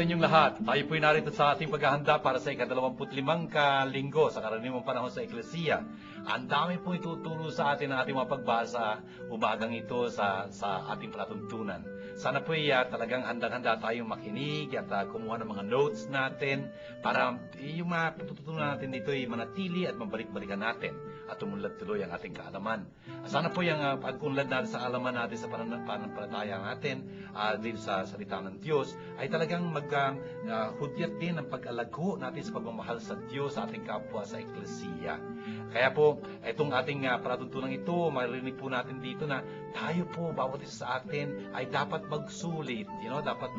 sa inyong lahat. Tayo po'y narito sa ating paghahanda para sa ika-25 linggo sa karaniwang panahon sa Eklesiya. Ang dami pong ituturo sa atin ng ating mga pagbasa umagang ito sa ating palatuntunan. Sana po'y talagang handang-handa tayong makinig at kumuha ng mga notes natin para yung mga patutunan natin dito ay manatili at mabalik-balikan natin at tumunlad tuloy ang ating kaalaman. Sana po yung pagpunlad natin sa kaalaman natin sa pananampalataya natin dito sa salita ng Diyos ay talagang maghudyat din ang pag-alago natin sa pagmamahal sa Diyos sa ating kapwa sa Eklesiya. Kaya po, itong ating palatuntunan ito, marinig po natin dito na tayo po, bawat isa sa atin, ay dapat magsulit, dapat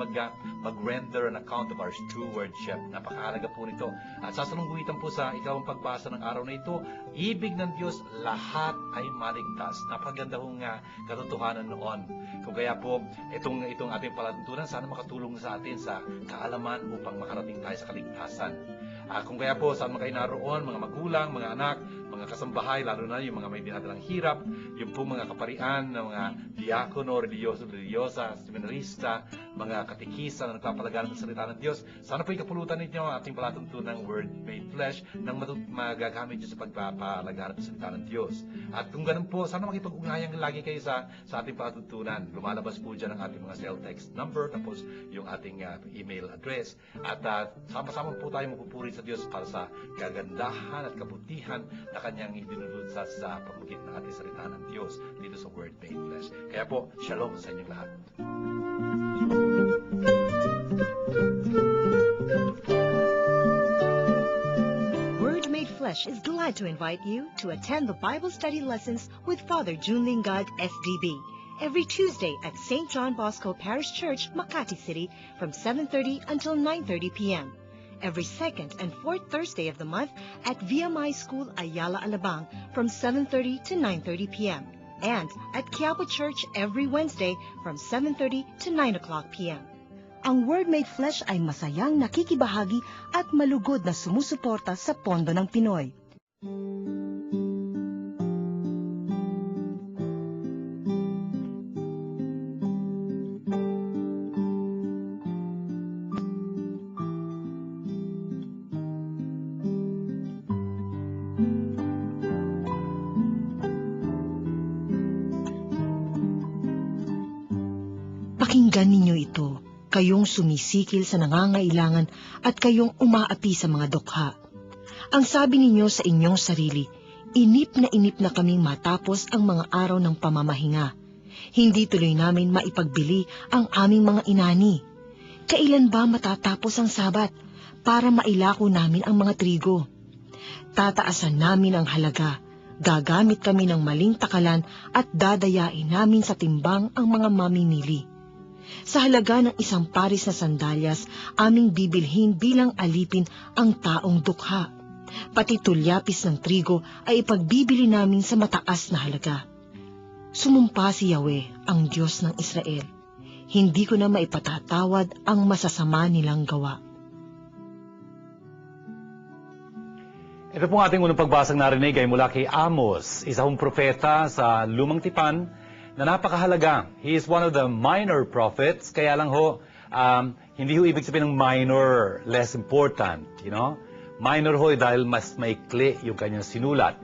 mag-render an account of our stewardship. Napakahalaga po nito. At sasalungguitan po sa ikawang pagbasa ng araw na ito, ibig ng Diyos, lahat ay maligtas. Napaganda hong katotohanan noon. Kung kaya po, itong ating palatuntunan, sana makatulong sa atin sa kaalaman upang makarating tayo sa kaligtasan. Kung kaya po, saan kayo naroon, mga magulang, mga anak, mga kasambahay, lalo na yung mga may dinadalang hirap, yung po mga kaparian, mga diakono, religyosa, seminarista, mga katikisa na nagpapalaganap ng salita ng Diyos, sana po ikapulutan ninyo ang ating palatuntunan ng Word Made Flesh nang magagamit nyo sa pagpapalaganap ng salita ng Diyos. At kung ganun po, sana makipag-ugnayan lagi kayo sa ating palatuntunan. Lumalabas po dyan ang ating mga cell text number, tapos yung ating email address. At sama-sama po tayo magpupuri sa Diyos para sa kagandahan at kabutihan na kanyang ibinulod sa pamamagitan ng ating salita ng Diyos dito sa Word Made Flesh. Kaya po, shalom sa inyong lahat. Word Made Flesh is glad to invite you to attend the Bible study lessons with Father June Lingad, SDB, every Tuesday at St. John Bosco Parish Church, Makati City from 7:30 until 9:30 p.m. Every second and fourth Thursday of the month at VMI School Ayala Alabang from 7:30 to 9:30 p.m. and at Quiapo Church every Wednesday from 7:30 to 9 o'clock p.m. Ang Word Made Flesh ay masayang nakikibahagi at malugod na sumusuporta sa pondo ng Pinoy. Pakinggan ninyo ito, kayong sumisikil sa nangangailangan at kayong umaapi sa mga dukha. Ang sabi ninyo sa inyong sarili, inip na kaming matapos ang mga araw ng pamamahinga. Hindi tuloy namin maipagbili ang aming mga inani. Kailan ba matatapos ang Sabat para mailako namin ang mga trigo? Tataasan namin ang halaga. Gagamit kami ng maling takalan at dadayain namin sa timbang ang mga mamimili. Sa halaga ng 1 paris na sandalyas, aming bibilhin bilang alipin ang taong dukha. Pati tulyapis ng trigo ay ipagbibili namin sa mataas na halaga. Sumumpa si Yahweh, ang Diyos ng Israel. Hindi ko na maipatatawad ang masasama nilang gawa. Ito pong ating unang pagbasang narinig ay mula kay Amos, isa hong propeta sa Lumang Tipan, na napakahalaga. He is one of the minor prophets, kaya lang hindi ho ibig sabihin ng minor, less important, Minor ho dahil mas maikli yung kanyang sinulat.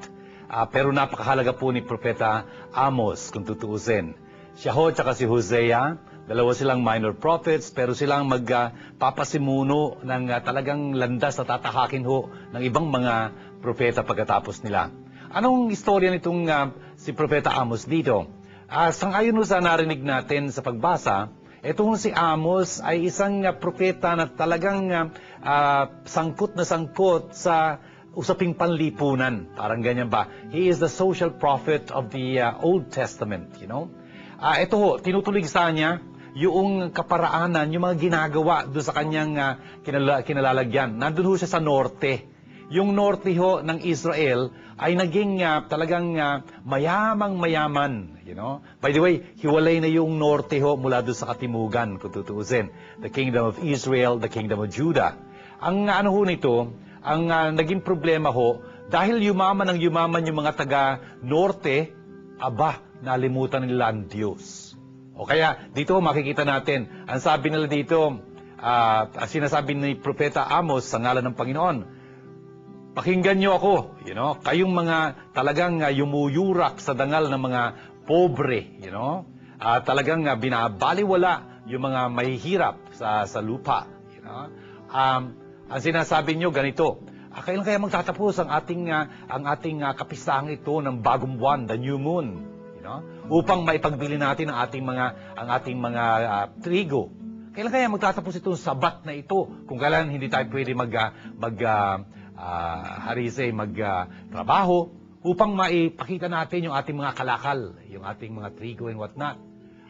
Pero napakahalaga po ni Propeta Amos, kung tutuusin. Siya ho, tsaka si Hosea, dalawa silang minor prophets, pero silang magpapasimuno ng talagang landas na tatahakin ho ng ibang mga propeta pagkatapos nila. Anong istorya nitong si Propeta Amos dito? Sangayon sa narinig natin sa pagbasa, itong si Amos ay isang propeta na talagang sangkot na sangkot sa usaping panlipunan. Parang ganyan ba? He is the social prophet of the Old Testament, Ito ho, tinutuligsa niya yung kaparaanan, yung mga ginagawa doon sa kanyang kinalalagyan. Nandun ho siya sa norte. Yung norte ho ng Israel ay naging talagang mayamang-mayaman, By the way, hiwalay na yung norte ho mula doon sa katimugan, kung tutuusin. The kingdom of Israel, the kingdom of Judah. Ang nito, ang naging problema ho, dahil yumaman yung mga taga-norte, nalimutan nila ang Diyos. O kaya, dito makikita natin, ang sabi nila dito, sinasabi ni Propeta Amos sa ngalan ng Panginoon, pakinggan niyo ako, kayong mga talagang yumuyurak sa dangal ng mga pobre, talagang binabaliwala yung mga mahihirap sa lupa. Ang sinasabi niyo ganito, kailan kaya magtatapos ang ating kapistahan ito ng bagong buwan, the new moon, upang maipagbili natin ang ating mga trigo. Kailan kaya magtatapos itong sabat na ito kung kailan hindi tayo pwede magtrabaho upang maipakita natin yung ating mga kalakal, yung ating mga trigo and whatnot.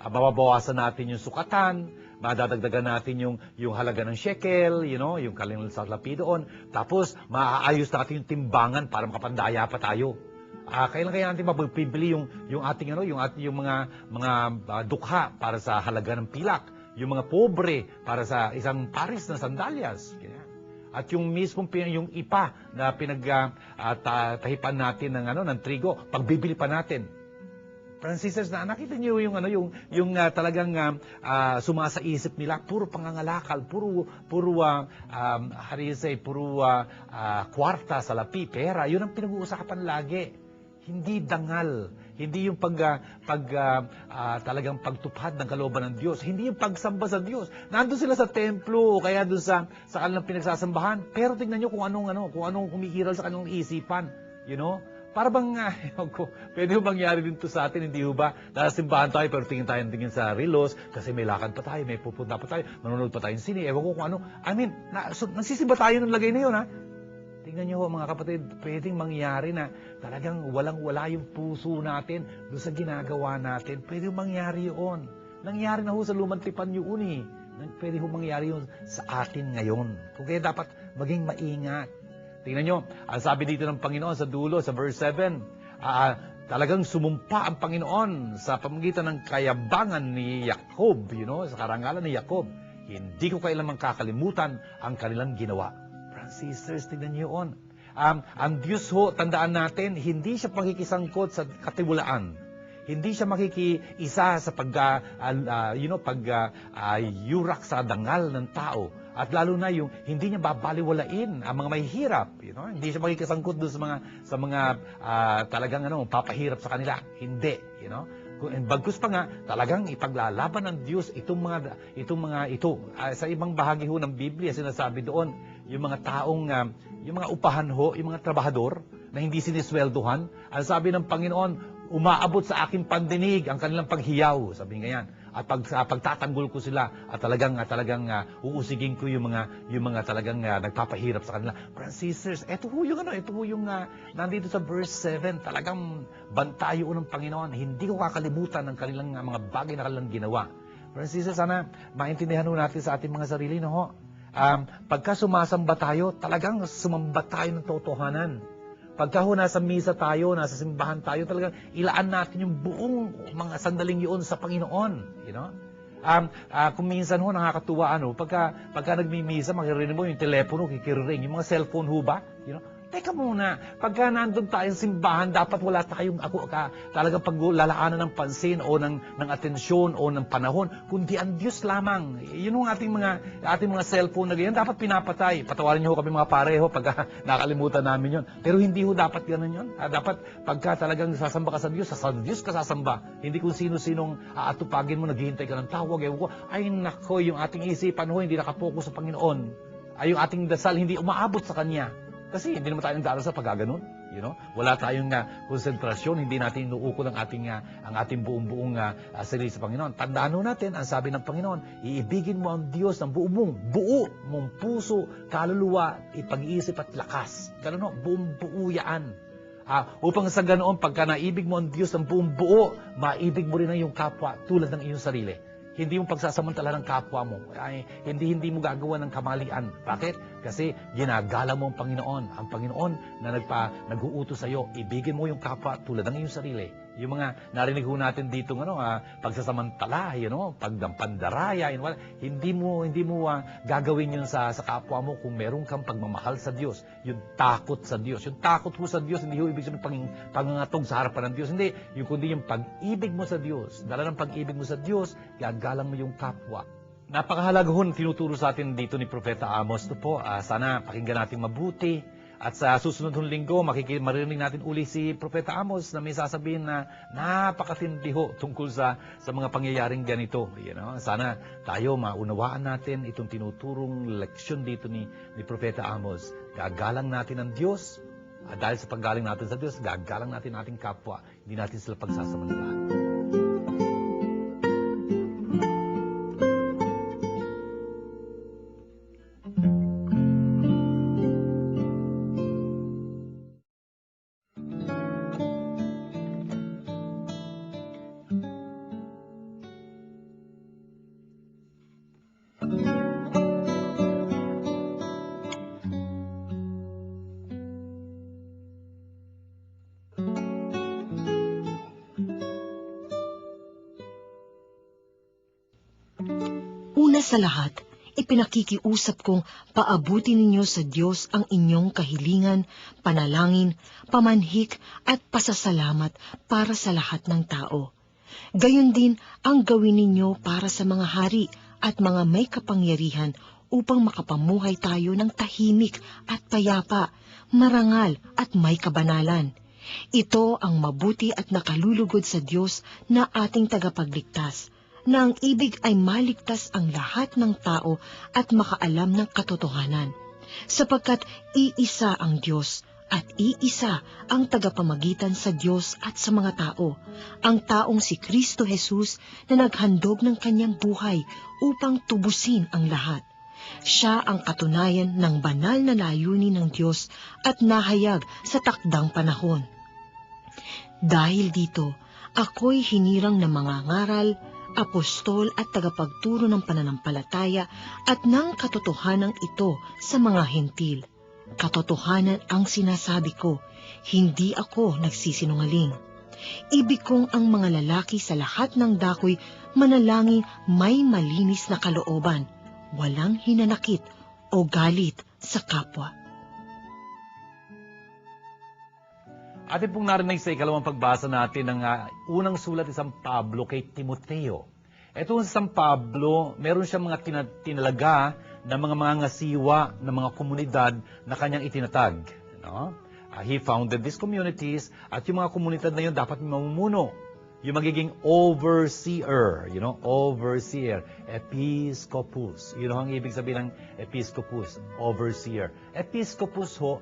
Mababawasan natin yung sukatan, madadagdagan natin yung halaga ng shekel, yung kalingal sa lapi doon. Tapos, maaayos natin yung timbangan para makapandaya pa tayo. Kailan kaya natin mapipili yung ating mga dukha para sa halaga ng pilak, yung mga pobre para sa isang pares na sandalyas. At yung mismong yung ipa na pinagtahipan natin ng trigo, pagbibili pa natin. Francisers, nakita niyo yung talagang sumasa isip nila, puro pangangalakal, puro kwarta, salapi, pera. Yun ang pinag-uusapan lagi. Hindi dangal, hindi yung talagang pagtupad ng kalooban ng Diyos, hindi yung pagsamba sa Diyos. Nandun sila sa templo o kaya doon sa kanilang pinagsasambahan. Pero tingnan niyo kung anong umiiral sa kanilang isipan, Para bang, pwede ba mangyari din to sa atin, hindi ba? Nasa simbahan tayo, pero tingin sa relos, kasi may lakad pa tayo, may pupunta pa tayo, manonood pa tayo ng sine, ewan ko kung ano. Nagsisimba tayo ng lagay na yun, ha? Tingnan niyo mga kapatid, pwedeng mangyari na talagang walang-wala yung puso natin doon sa ginagawa natin. Pwedeng mangyari yun. Nangyari na sa lumang tipan yun, eh. Pwede mangyari yun sa atin ngayon. Kaya dapat maging maingat. Tingnan nyo, ang sabi dito ng Panginoon sa dulo, sa verse 7, talagang sumumpa ang Panginoon sa pamamagitan ng kayabangan ni Jacob, sa karangalan ni Jacob. Hindi ko kailanman kakalimutan ang kanilang ginawa. Sisters, tingnan nyo yun. Ang Diyos tandaan natin, hindi siya pakikisangkot sa katiwalaan. Hindi siya makikiisa sa yurak sa dangal ng tao. At lalo na hindi niya babaliwalain ang mga mahihirap. Hindi siya makikisangkot doon sa mga talagang papahirap sa kanila. Hindi. Bagkus pa nga, talagang ipaglalaban ng Diyos itong mga ito. Sa ibang bahagi ng Biblia, sinasabi doon, yung mga taong, yung mga upahan yung mga trabahador na hindi sinisweldohan, ang sabi ng Panginoon, umaabot sa aking pandinig ang kanilang paghiyaw, sabi nga yan. At pagtatanggol ko sila at talagang uusigin ko yung mga talagang nagpapahirap sa kanila. Sisters, ito yung nandito sa verse 7, talagang bantayo ng Panginoon. Hindi ko kakalimutan ang kanilang mga bagay na kanilang ginawa. Sisters, sana maintindihan natin sa ating mga sarili, pagka sumasamba tayo, talagang sumamba tayo ng totohanan. Pagka nasa misa tayo, nasa simbahan tayo, talagang ilaan natin yung buong mga sandaling yun sa Panginoon. Kung minsan nakakatuwa, pagka nagmimisa, makirinig mo yung telepono, kikiring, yung mga cellphone ba? Teka muna, pagka nandun tayong simbahan, dapat wala tayong talagang paglalaanan ng pansin o ng atensyon o ng panahon, kundi ang Diyos lamang. Yun ang ating mga cellphone na ganyan, dapat pinapatay. Patawarin niyo kami mga pareho pagka nakalimutan namin yun. Pero hindi dapat ganun yun. Dapat pagka talagang sasamba ka sa Diyos ka sasamba. Hindi kung sino-sinong aatupagin mo, naghihintay ka ng tawag. Ay nako, yung ating isipan hindi nakapokus sa Panginoon. Ay yung ating dasal hindi umaabot sa Kanya. Kasi hindi naman tayo nagdarasal pag gano'n. Wala tayong konsentrasyon, hindi natin inuukol ang ating buong sarili sa Panginoon. Tandaan natin, ang sabi ng Panginoon, iibigin mo ang Diyos ng buo mong puso, kaluluwa, ipag-iisip at lakas. Gano'n, buong buo yan. Upang sa ganoon, pagka naibig mo ang Diyos ng buong buo, maibig mo rin ang iyong kapwa tulad ng iyong sarili. Hindi yung pagsasamantala ng kapwa mo. Hindi mo gagawa ng kamalian. Bakit? Kasi ginagalang mo ang Panginoon. Ang Panginoon na nag-uutos sa iyo, ibigin mo yung kapwa tulad ng iyong sarili. Yung mga narinig natin dito, pagsasamantala, pagdampandaraya, hindi mo gagawin yun sa kapwa mo kung meron kang pagmamahal sa Diyos. Yung takot sa Diyos. Yung takot mo sa Diyos, hindi yung ibig sabihin pangangatog sa harapan ng Diyos. Hindi. Kundi yung pag-ibig mo sa Diyos. Dala ng pag-ibig mo sa Diyos, gagalang mo yung kapwa. Napakahalaga ho tinuturo sa atin dito ni Propeta Amos. Ito po, sana pakinggan natin mabuti. At sa susunod ng linggo, marinig natin uli si Propeta Amos na may sasabihin na napakatindi ho tungkol sa mga pangyayaring ganito. Sana tayo maunawaan natin itong tinuturong leksyon dito ni Propeta Amos. Gagalang natin ang Diyos. Dahil sa paggaling natin sa Diyos, gagalang natin ating kapwa. Hindi natin sila pagsasamantalahan. Una sa lahat, ipinakikiusap kong paabuti ninyo sa Diyos ang inyong kahilingan, panalangin, pamanhik at pasasalamat para sa lahat ng tao. Gayon din ang gawin ninyo para sa mga hari at mga may kapangyarihan upang makapamuhay tayo ng tahimik at payapa, marangal at may kabanalan. Ito ang mabuti at nakalulugod sa Diyos na ating tagapagligtas, na ang ibig ay maligtas ang lahat ng tao at makaalam ng katotohanan, sapagkat iisa ang Diyos at iisa ang tagapamagitan sa Diyos at sa mga tao, ang taong si Kristo Jesus na naghandog ng kanyang buhay upang tubusin ang lahat. Siya ang katunayan ng banal na layunin ng Diyos at nahayag sa takdang panahon. Dahil dito, ako'y hinirang ng mga ngaral, apostol at tagapagturo ng pananampalataya at ng katotohanan ito sa mga hentil. Katotohanan ang sinasabi ko, hindi ako nagsisinungaling. Ibig kong ang mga lalaki sa lahat ng dakoy manalangin may malinis na kalooban, walang hinanakit o galit sa kapwa. Atin pong narinig sa ikalawang pagbasa natin ng unang sulat ni San Pablo kay Timoteo. Ito sa San Pablo, meron siyang mga tinalaga na mga ngasiwa ng mga komunidad na kanyang itinatag. He founded these communities at yung mga komunidad na yun dapat mamumuno. Yung magiging overseer, overseer, episcopus. Yun ang ibig sabihin ng episcopus, overseer. Episcopus ho,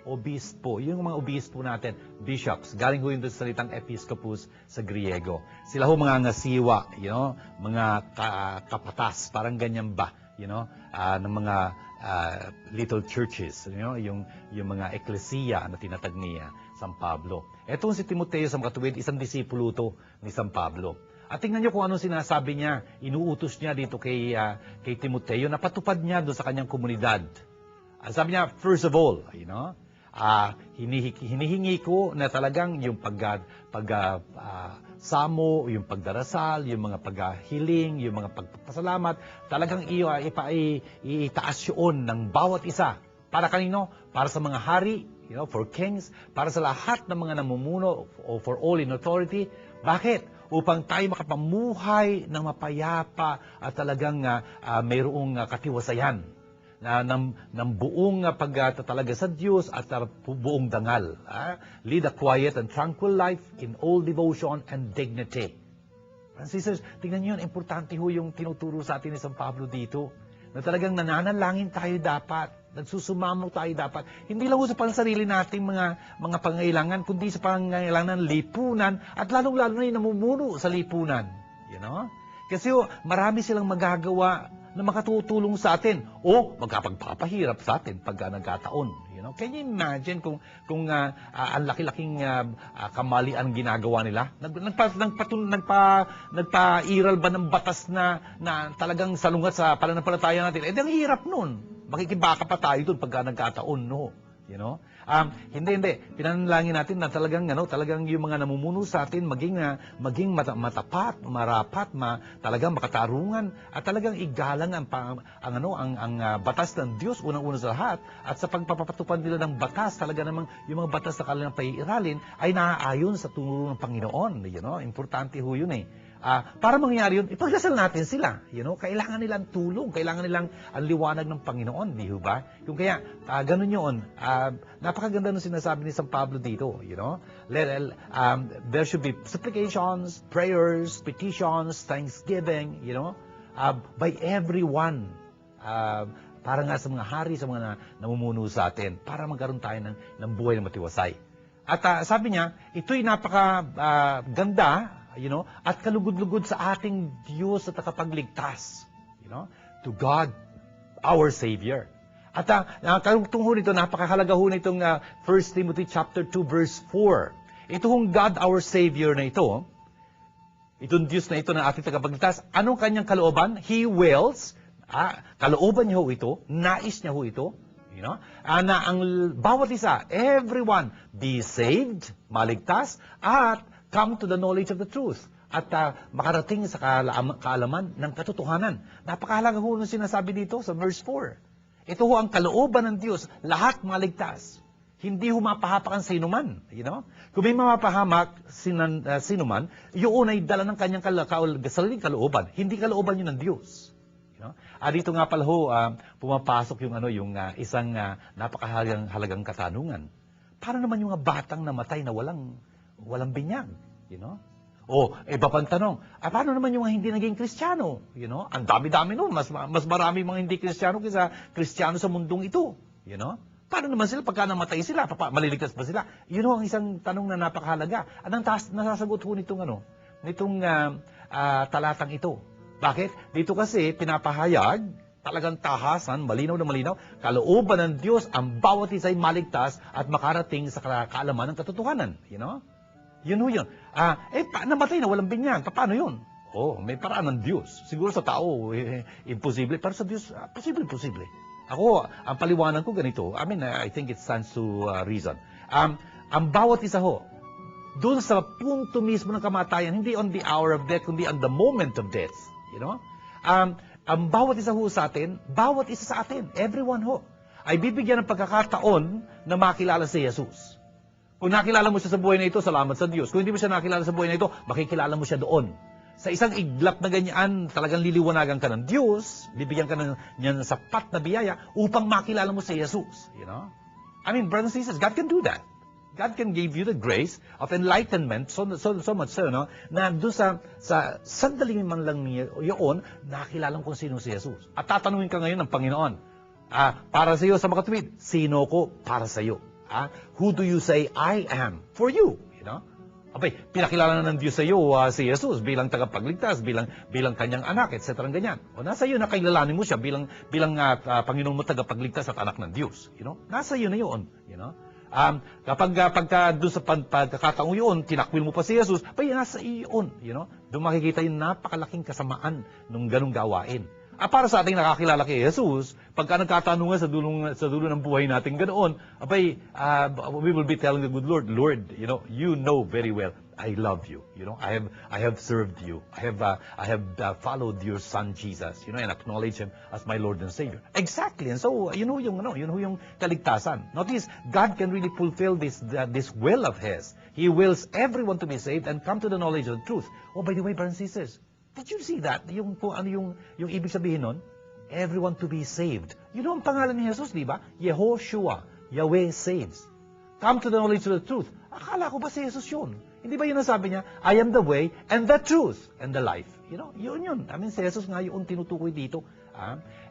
obispo. Yung mga obispo natin, bishops. Galing ho yun sa salitang episcopus sa Griego. Sila ho mga ngasiwa, mga kapatas, parang ganyan ba, ng mga little churches, yung mga eklesiya na tinatag niya San Pablo. Etong si Timoteo sa makatuwid, isang disipulo to ni San Pablo. At tingnan niyo kung anong sinasabi niya, inuutos niya dito kay Timoteo, napatupad niya doon sa kanyang komunidad. Sabi niya, first of all, hinihingi ko na talagang yung pagsamo, yung pagdarasal, yung mga paghiling, yung mga pagpapasalamat, talagang itaas yun ng bawat isa. Para kanino? Para sa mga hari, for kings, para sa lahat ng mga namumuno, o for all in authority. Bakit? Upang tayo makapamuhay ng mapayapa at talagang mayroong katiwasayan ng buong pagtatalaga sa Diyos at buong dangal. Lead a quiet and tranquil life in all devotion and dignity. And sisters, tingnan niyo yun, importante ho yung tinuturo sa atin ni San Pablo dito, na talagang nananalangin tayo dapat, nagsusumamo tayo dapat, hindi lang sa pansarili nating mga pangailangan, kundi sa pangailangan ng lipunan, at lalong-lalo na yung namumuno sa lipunan. Kasi marami silang magagawa na makatutulong sa atin o magkapagpapahirap sa atin pag nagkataon. Can you imagine kung ang laki-laking kamalian ginagawa nila? Nagpa-iral ba ng batas na talagang salungat sa pananampalataya natin? Ang hirap nun. Makikibaka pa tayo dun pag nagkataon, no? Hindi. Pinanalangin natin na talagang yung mga namumuno sa atin maging matapat, marapat, talagang makatarungan at talagang igalang ang batas ng Diyos unang-una sa lahat. At sa pagpapatupad nila ng batas, talaga namang yung mga batas na kanilang paiiralin ay naaayon sa tunuro ng Panginoon. Importante ho yun . Para mangyari yun, ipagdasal natin sila. Kailangan nilang tulong, kailangan nilang ang liwanag ng Panginoon, di ba? Yung kaya, ganun yun. Napakaganda ng sinasabi ni San Pablo dito, there should be supplications, prayers, petitions, thanksgiving, by everyone. Para nga sa mga hari, sa mga namumuno sa atin, para magkaroon tayo ng buhay na matiwasay. At sabi niya, ito'y napakaganda, at kalugod-lugod sa ating Diyos at nakapagligtas, to God, our Savior. At karugtong ho nito, napakahalaga ho nitong 1 Timothy chapter 2 verse 4. Ito hong God, our Savior na ito, itong Diyos na ito na ating tagapagligtas, anong kanyang kalooban? He wills, kalooban niya ho ito, nais niya ho ito, na ang bawat isa, everyone, be saved, maligtas, at come to the knowledge of the truth. At makarating sa kaalaman ng katotohanan. Napakahalaga ho ng sinasabi dito sa verse 4. Ito ho ang kalooban ng Diyos, lahat maligtas. Hindi ho mapahapak ang sinuman. Kung may mapahamak sinuman, yun ay dala ng kanyang sariling kalooban. Hindi kalooban yun ng Diyos. Dito nga pala ho, pumapasok yung isang napakahalagang katanungan. Paano naman yung mga batang namatay na walang binyag? Iba pang tanong, paano naman yung mga hindi naging Kristiyano? Ang dami-dami nun, mas marami mga hindi Kristiyano kaysa Kristiyano sa mundong ito. Paano naman sila pagka namatay sila? Maliligtas ba sila? Yun ang isang tanong na napakahalaga. Anong nasasagot ho nitong talatang ito? Bakit? Dito kasi pinapahayag, talagang tahasan, malinaw na malinaw, kalooban ng Diyos ang bawat isa'y maligtas at makarating sa kaalaman ng katotohanan. Yun ho yun. Namatay na walang binyag. Paano yun? May paraan ng Diyos. Siguro sa tao, imposible. Pero sa Diyos, posible. Ako, ang paliwanag ko ganito. I think it stands to reason. Ang bawat isa ho, doon sa punto mismo ng kamatayan, hindi on the hour of death, kundi on the moment of death. Ang bawat isa ho sa atin, bawat isa sa atin, everyone ho, ay bibigyan ng pagkakataon na makilala si Jesus. Kung nakilala mo siya sa buhay na ito, salamat sa Diyos. Kung hindi mo siya nakilala sa buhay na ito, makikilala mo siya doon. Sa isang iglap na ganyan, talagang liliwanagan ka ng Diyos, bibigyan ka niya ng sapat na biyaya upang makilala mo si Jesus. Brothers and sisters, God can do that. God can give you the grace of enlightenment so much so, na doon sa sandali man lang yun, nakilala kung sino si Jesus. At tatanungin ka ngayon ng Panginoon, para sa iyo sa makatuwid, sino ko para sa iyo? Who do you say I am for you? Pinakilala na ng Diyos sa iyo si Jesus bilang tagapagligtas, bilang kanyang anak, etc. Ganyan. Nasa iyo na kailalanin mo siya bilang Panginoon mo tagapagligtas at anak ng Diyos. Nasa iyo na yun. Pagka doon sa pagkakataong yun, tinakwil mo pa si Jesus, nasa iyo yun. Doon makikita yung napakalaking kasamaan ng ganong gawain. Para sa ating nakakilala kay Jesus, pagka nagkatanungan sa dulo ng buhay natin ganoon, we will be telling the good Lord, Lord, you know very well, I love you. I have served you. I have followed your Son Jesus, and acknowledge Him as my Lord and Savior. Exactly. And so, yun ho yung kaligtasan. Notice, God can really fulfill this will of His. He wills everyone to be saved and come to the knowledge of the truth. By the way, brothers and sisters, did you see that? Yung ibig sabihin nun? Everyone to be saved. Ang pangalan ni Jesus, di ba? Yehoshua, Yahweh saves. Come to the knowledge of the truth. Akala ko ba si Jesus yun? Hindi ba yun ang sabi niya? I am the way and the truth and the life. Yun. Si Jesus nga yung tinutukoy dito.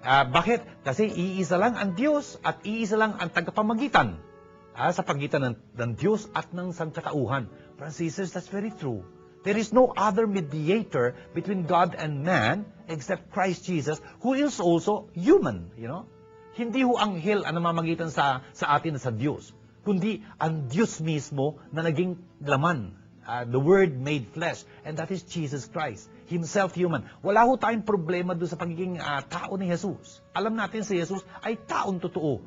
Bakit? Kasi iisa lang ang Diyos at iisa lang ang tagapamagitan sa pagitan ng Diyos at ng sangkatauhan. Brothers and sisters, that's very true. There is no other mediator between God and man except Christ Jesus, who is also human. Hindi ho anghel ang namamagitan sa atin sa Diyos, kundi ang Diyos mismo na naging laman. The Word made flesh, and that is Jesus Christ, Himself human. Wala ho tayong problema doon sa pagiging tao ni Jesus. Alam natin si Jesus ay taong totoo,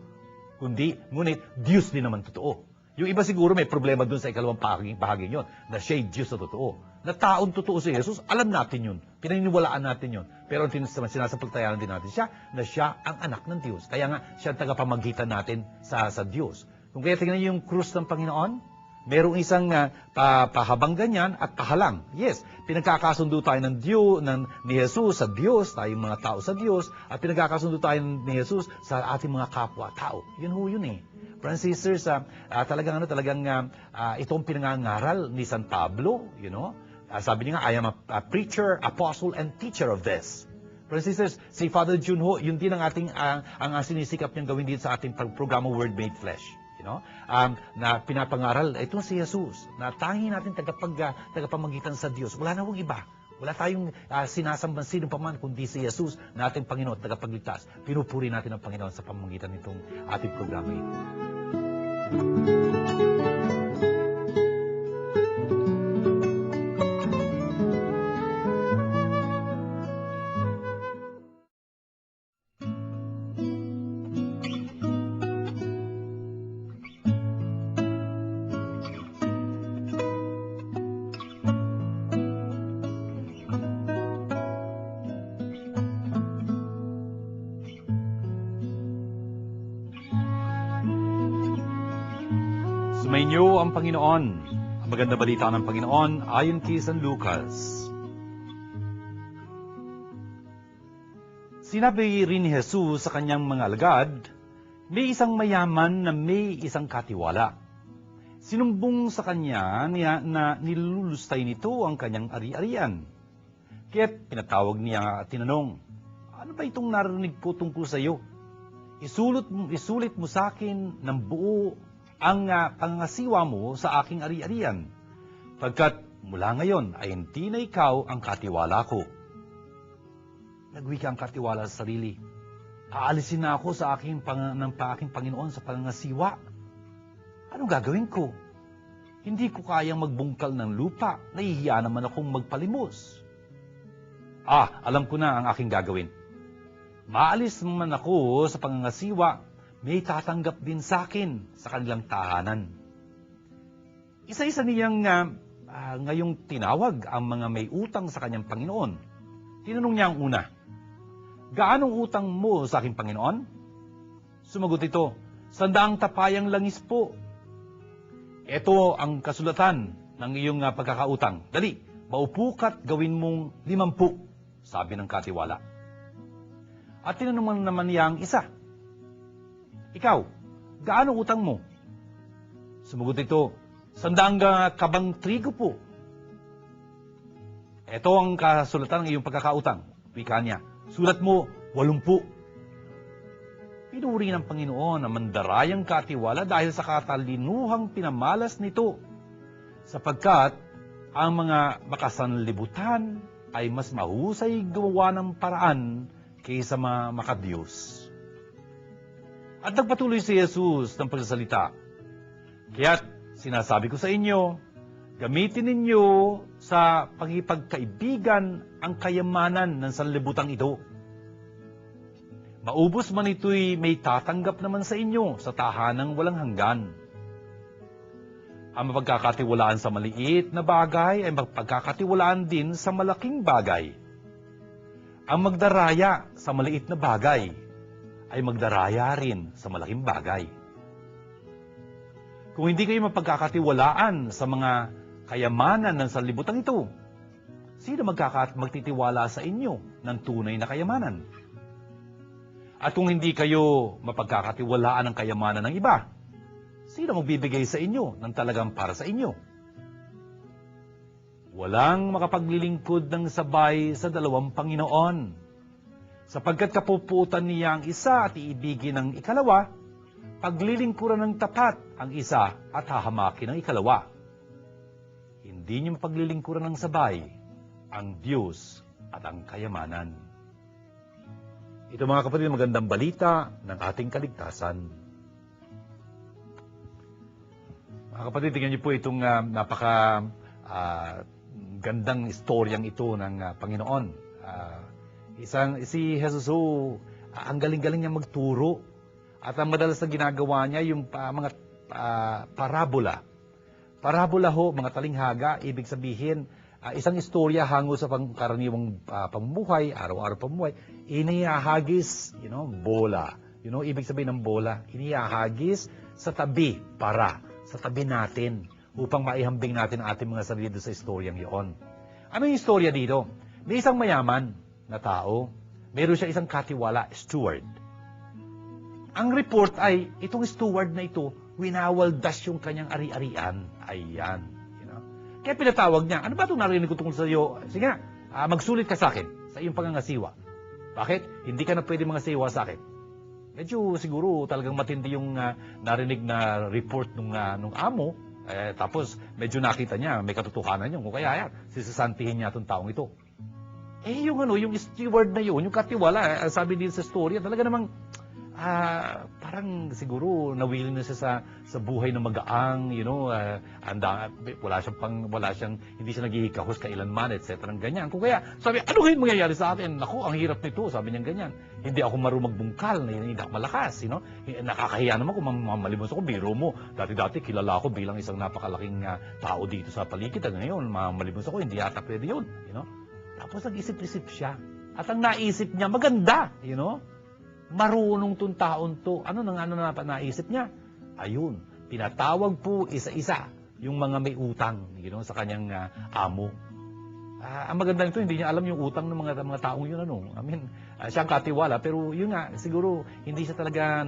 ngunit Diyos din naman totoo. Yung iba siguro may problema doon sa ikalawang bahaging yun, na siya'y Diyos na totoo. Na taong totoo si Jesus, alam natin yun. Pinaniniwalaan natin yun. Pero sinasampalatayanan din natin siya, na siya ang anak ng Diyos. Kaya nga, siya ang tagapamagitan natin sa Diyos. Kung kaya tingnan niyo yung krus ng Panginoon, merong isang pahabang ganyan at pahalang. Yes, pinagkakasundo tayo ni Jesus sa Diyos, tayong mga tao sa Diyos, at pinagkakasundo tayo ni Jesus sa ating mga kapwa-tao. Yun eh. Brothers and sisters, talagang itong pinangangaral ni San Pablo, sabi niya nga, I am a preacher, apostle, and teacher of this. Brothers and sisters, si Father Jun ho, yun din ang sinisikap niyang gawin dito sa ating programa Word Made Flesh. Na pinapangaral, itong si Jesus, na tanging natin tagapamagitan sa Diyos. Wala na hong iba. Wala tayong sinasambang sino pa man, kundi si Jesus na ating Panginoon, tagapagligtas. Pinupuri natin ang Panginoon sa pamamagitan nitong ating programa ito. Sumainyo ang Panginoon. Ang maganda balita ng Panginoon ayon kay San Lucas. Sinabi rin ni Jesus sa kanyang mga alagad, may isang mayaman na may isang katiwala. Sinumbong sa kanya na nilulustay nito ang kanyang ari-arian. Kaya't pinatawag niya at tinanong, ano ba itong narinig ko tungkol sa iyo? Isulit mo sa akin ng buo ang pangasiwa mo sa aking ari-arian, pagkat mula ngayon ay hindi na ikaw ang katiwala ko. Nagwika ang katiwala sa sarili. Aalisin na ako sa aking Panginoon sa pangasiwa. Anong gagawin ko? Hindi ko kayang magbungkal ng lupa. Nahihiya naman akong magpalimos. Alam ko na ang aking gagawin. Maalis man ako sa pangangasiwa, may tatanggap din sa akin sa kanilang tahanan. Isa-isa niyang ngayong tinawag ang mga may utang sa kanyang Panginoon. Tinanong niya ang una, gaanong utang mo sa aking Panginoon? Sumagot ito, 100 tapayang langis po. Ito ang kasulatan ng iyong pagkakautang. Dali, maupo ka't gawin mong 50, sabi ng katiwala. At tinanong naman niya ang isa, ikaw, gaano utang mo? Sumagot ito, 100 kabang trigo po. Ito ang kasulatan ng iyong pagkakautang. Wika niya, sulat mo, 80. Pinuri ng Panginoon ang mandarayang katiwala dahil sa katalinuhang pinamalas nito, sapagkat ang mga makasanlibutan ay mas mahusay gawa ng paraan kaysa makadiyos. At nagpatuloy si Jesus ng pagsasalita. Kaya't sinasabi ko sa inyo, gamitin ninyo sa pagkipagkaibigan ang kayamanan ng sanlibutang ito. Maubos man ito'y may tatanggap naman sa inyo sa tahanang walang hanggan. Ang mapagkakatiwalaan sa maliit na bagay ay mapagkakatiwalaan din sa malaking bagay. Ang magdaraya sa maliit na bagay ay magdaraya rin sa malaking bagay. Kung hindi kayo mapagkakatiwalaan sa mga kayamanan ng sanlibutan ito, sino magtitiwala sa inyo ng tunay na kayamanan? At kung hindi kayo mapagkakatiwalaan ng kayamanan ng iba, sino magbibigay sa inyo ng talagang para sa inyo? Walang makapaglilingkod ng sabay sa dalawang Panginoon. Sapagkat kapuputan niya ang isa at iibigin ang ikalawa, paglilingkuran ng tapat ang isa at hahamakin ang ikalawa. Hindi niyo mapaglilingkuran ng sabay ang Diyos at ang kayamanan. Ito mga kapatid, magandang balita ng ating kaligtasan. Mga kapatid, tingnan niyo po itong gandang istoryang ito ng Panginoon. Si Jesus ang galing-galing niya magturo. At ang madalas na ginagawa niya yung mga parabola. Parabola ho, mga talinghaga, ibig sabihin, isang istorya hango sa pangkaraniwang pamumuhay, araw-araw pamumuhay, inihahagis, bola. Ibig sabihin ng bola, inihahagis sa tabi, sa tabi natin. upang maihambing natin ang ating mga sarili doon sa istoryang iyon. Ano yung istorya dito? May isang mayaman na tao, meron siya isang katiwala, steward. Ang report ay, itong steward na ito, winawaldas yung kanyang ari-arian. Ayan. Kaya pinatawag niya, ano ba itong narinig ko tungkol sa iyo? Sige nga, magsulit ka sa akin, sa iyong pangangasiwa. Bakit? Hindi ka na pwede mangasiwa sa akin. Medyo siguro talagang matindi yung narinig na report nung amo. Tapos medyo nakita niya, may katotohanan yun. Kung kaya yan, sisasantihin niya itong taong ito. Yung steward na yun, yung katiwala, sabi din sa story, talaga namang parang siguro nawili na siya sa buhay na magaang, wala siyang, hindi siya naghihikahos kailanman, etc. Ganyan. Kung kaya, sabi, ano ngayon mangyayari sa atin? Naku, ang hirap nito, sabi niya ganyan. Hindi ako marunong magbungkal, hindi ako malakas, nakakahiya naman kung mamalimos ako, biro mo. Dati-dati, kilala ako bilang isang napakalaking tao dito sa paligid. Ngayon, mamalimos ako, hindi yata pwede yun, Tapos nag-isip-isip siya. At ang naisip niya, maganda, marunong tong taon to. Ano na naisip niya? Ayun, pinatawag po isa-isa yung mga may utang, sa kanyang amo. Ang maganda nito, hindi niya alam yung utang ng mga taong yun, siya ang katiwala, pero yun nga, siguro, hindi siya talaga,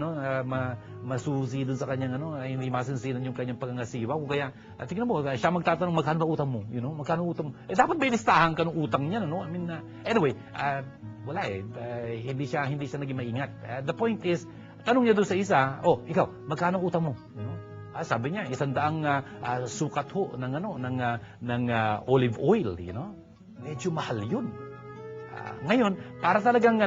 masusi dun sa kanyang, hindi masinsinan yung kanyang pangangasiwa. Kung kaya, tingnan mo, siya magtatanong, magkano ba utang mo? Magkano utang mo? Dapat ba ilistahan ka ng utang niya, anyway, wala hindi siya naging maingat. The point is, tanong niya doon sa isa, ikaw, magkano utang mo? Sabi niya, 100 sukat ho ng olive oil, Medyo mahal yun. Ngayon, para talagang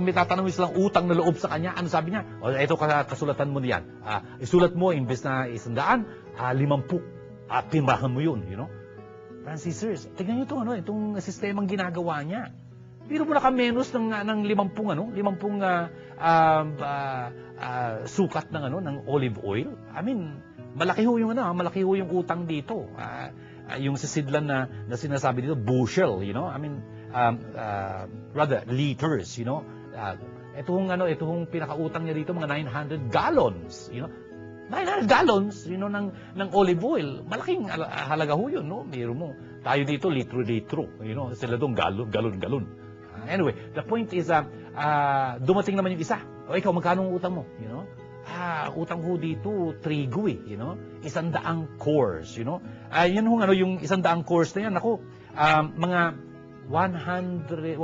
may tatanong silang utang na loob sa kanya, ano sabi niya? Ito kasulatan mo niyan. Isulat mo, imbes na 100, 50. Pirmahan mo yun, Francisers, tingnan niyo itong sistemang ginagawa niya. Pero mo naka-menos ng 50 sukat ng olive oil. Malaki ho yung utang dito. Yung sisidlan na sinasabi dito, bushel, rather liters, itong pinakautang niya dito, mga 900 gallons, 900 gallons, ng olive oil. Malaking halaga ho yun, Meron mo. Tayo dito, litro-litro, sila doon, galon-galon. Anyway, the point is, dumating naman yung isa. Ikaw, magkano ang utang mo? Utang ho dito, trigo 100 cores, Yan yung 100 cores na yan, mga 1,100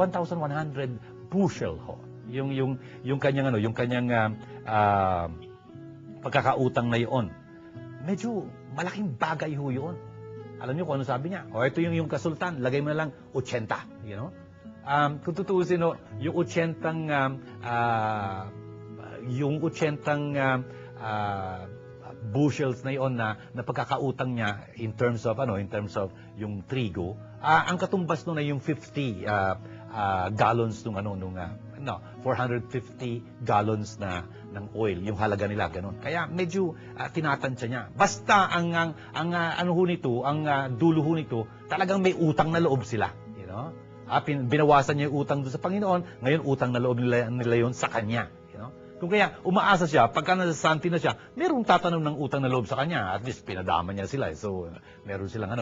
bushel ho. Yung kanyang pagkakautang na yun. Medyo malaking bagay ho yun. Alam niyo kung ano sabi niya? Ito yung kasultan, lagay mo na lang 80, kung tutuusin, yung 80 bushels na yon na pagkakautang niya in terms of yung trigo, ang katumbas nun ay yung 50 gallons 450 gallons ng oil, yung halaga nila ganun. Kaya medyo tinatansya niya. Basta ang dulo ho nito, talagang may utang na loob sila, binawasan niya yung utang doon sa Panginoon, ngayon utang na loob nila yon sa Kanya. Kung kaya umaasa siya, pagka nasasanti na siya, merong tatanong ng utang na loob sa Kanya. At least pinadama niya sila. So, meron silang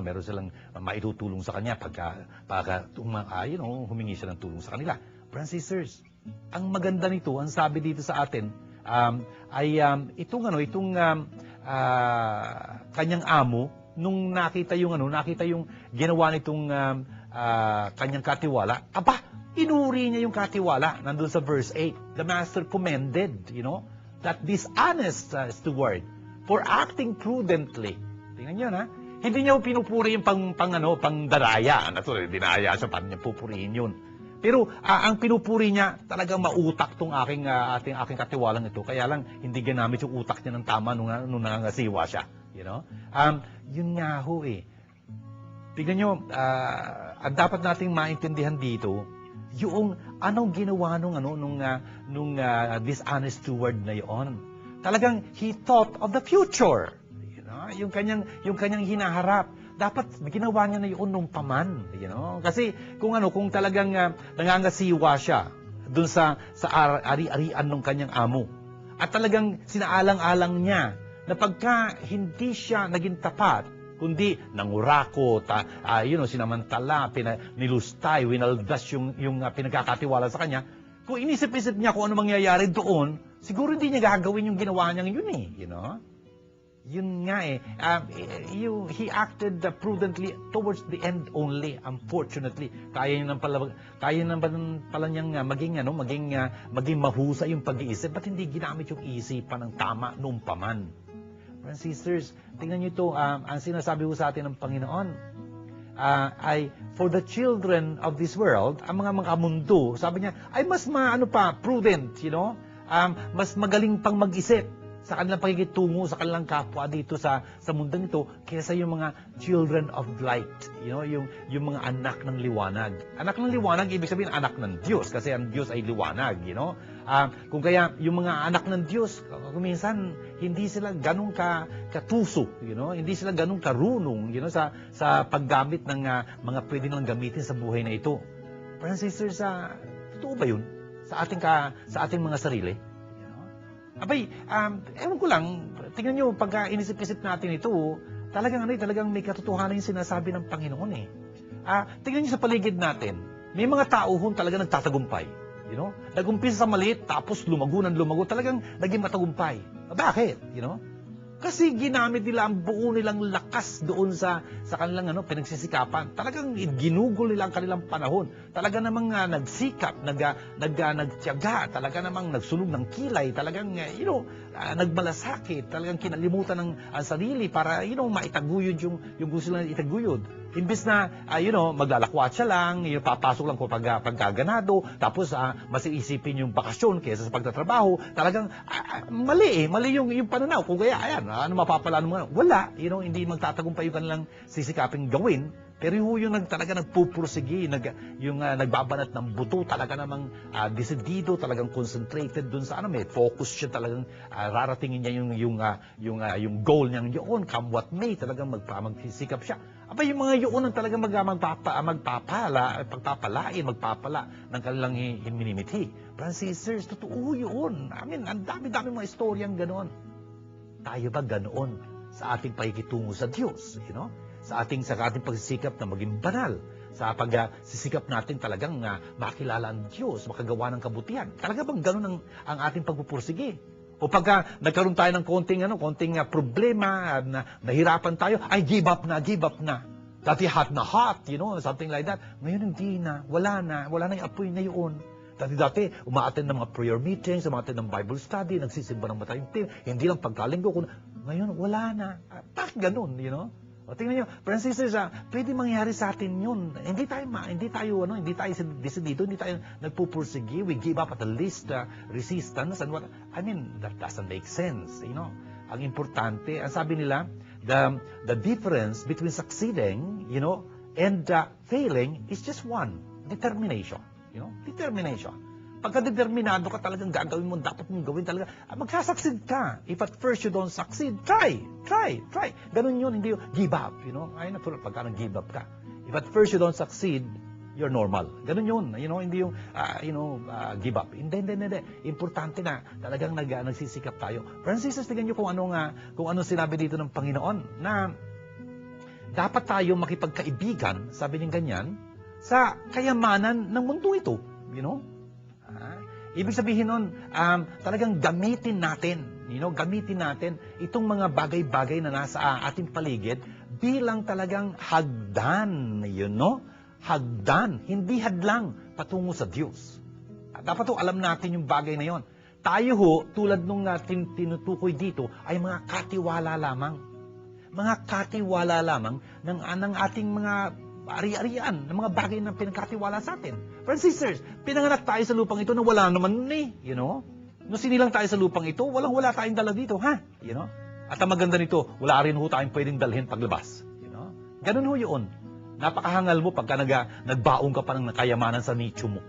maitutulong sa Kanya pagka humingi siya ng tulong sa kanila. Brothers and sisters, ang maganda nito, ang sabi dito sa atin, itong kanyang amo, nung nakita yung ginawa nitong kanyang katiwala, inuri niya yung katiwala. Nandun sa verse 8, the master commended, that this honest steward for acting prudently. Tingnan niyo, hindi niya pinupuri yung pangdaraya. Dinaya siya, paano niya pupurihin yun? Pero ang pinupuri niya, talagang mautak tong aking katiwalang ito. Kaya lang, hindi ginamit yung utak niya ng tama nung nangangasiwa siya. Yun nga ho Tignan nyo, ang dapat nating maintindihan dito, yung anong ginawa nung dishonest steward na yon. Talagang he thought of the future. Yung kanyang hinaharap. Dapat ginawa niya na yun nung paman. Kasi kung talagang nangangasiwa siya dun sa ari-arian ng kanyang amo. At talagang sinaalang-alang niya na pagka hindi siya naging tapat kundi nangurakot, sinamantala, nilustay, winaldas yung pinagkakatiwala sa kanya. Kung inisip-isip niya kung ano mangyayari doon, siguro hindi niya gagawin yung ginawa niyang yun eh, Yun nga eh. He acted prudently towards the end only, unfortunately. Kaya naman pala niyang maging mahusay yung pag-iisip, ba't hindi ginamit yung isipan ng tama noong paman? Friends, sisters, tingnan niyo ito, ang sinasabi ko sa atin ng Panginoon, ay for the children of this world, ang mga mundo, sabi niya, ay mas prudent, mas magaling pang mag-isip sa kanilang pakikitungo sa kanilang kapwa dito sa mundong ito kaysa yung mga children of light, yung mga anak ng liwanag. Anak ng liwanag, ibig sabihin anak ng Diyos kasi ang Diyos ay liwanag, Kung kaya yung mga anak ng Diyos, minsan hindi sila ganun katuso, hindi sila ganun karunong, sa paggamit ng mga pwede nilang gamitin sa buhay na ito. Brothers and sisters, totoo ba yun sa ating mga sarili? Abay, ewan ko lang, tingnan nyo, pagka inisip-isip natin ito, talagang may katotohanan yung sinasabi ng Panginoon eh. Tingnan nyo sa paligid natin, may mga tao talaga nagtatagumpay. Nagumpisa sa maliit, tapos lumago, talagang naging matagumpay. Bakit? Kasi ginamit nila ang buo nilang lakas doon sa kanilang pinagsisikapan. Talagang ginugol nila ang kanilang panahon. Talaga namang nagsikap, nagtiyaga, talaga namang nagsunog ng kilay, talagang nagmalasakit, talagang kinalimutan ang sarili para maitaguyod yung gusto nilang itaguyod. Imbes na maglalakwat siya lang, papasok lang ko pagkaganado, tapos mas iisipin yung bakasyon kaysa sa pagtatrabaho, talagang mali yung pananaw. Kung kaya, ano mapapalaan mo? Wala, hindi magtatagumpay yung kanilang sisikaping gawin. Pero yung talaga nagpupursige, yung nagbabanat ng buto, talaga namang decidido, talagang concentrated dun sa may focus siya, talagang raratingin niya yung goal niya yun, come what may, talagang magsisikap siya. Aba, yung mga yun ang talagang magpapala ng kanilang minimithi. Brothers and sisters, totoo yun. Ang dami-dami mga istoryang ganoon. Tayo ba ganoon sa ating pakikitungo sa Diyos? Sa ating pagsisikap na maging banal, sa pagsisikap natin talagang makilala ang Diyos, makagawa ng kabutihan. Talaga bang gano'n ang ating pagpupursige? O pagka nagkaroon tayo ng konting problema, nahirapan tayo, ay give up na. Dati hot na hot, something like that. Ngayon hindi na, wala na yung apoy na yun. Dati umaattend ng mga prayer meetings, umaattend ng Bible study, nagsisimba ng matayong tim, hindi lang pagkalinggo. Ngayon, wala na. Bakit ganun, O tingnan nyo, friends and sisters, pwede mangyari sa atin yun. Hindi tayo decidido, hindi tayo nagpupursige. We give up at the least resistance. And that doesn't make sense. Ang importante, ang sabi nila, the difference between succeeding, and failing is just one, determination. Determination. Pagka-determinado ka, talagang gagawin mo, dapat mong gawin talaga, magsasucceed ka. If at first you don't succeed, try. Ganun yun, hindi yung give up, Ayun na, pagka nag-give up ka. If at first you don't succeed, you're normal. Ganun yun, hindi yung, give up. Hindi. Importante na, talagang nagsisikap tayo. Friends and sisters, tingnan nyo kung ano sinabi dito ng Panginoon, na dapat tayo makipagkaibigan, sabi niya ganyan, sa kayamanan ng mundo ito, Ibig sabihin nun, talagang gamitin natin itong mga bagay-bagay na nasa ating paligid bilang talagang hagdan, hagdan, hindi hadlang patungo sa Diyos. Dapat alam natin yung bagay na yon. Tayo tulad nung tinutukoy dito, ay mga katiwala lamang. Mga katiwala lamang ng ating mga ari-arian, ng mga bagay na pinagkatiwala sa atin. Friends and sisters, pinanganak tayo sa lupang ito na wala naman Nung sinilang tayo sa lupang ito, wala tayong dala dito, At ang maganda nito, wala rin tayong pwedeng dalhin paglabas. Ganun yun. Napakahangal mo pagka nagbaong ka pa ng kayamanan sa nicho mo,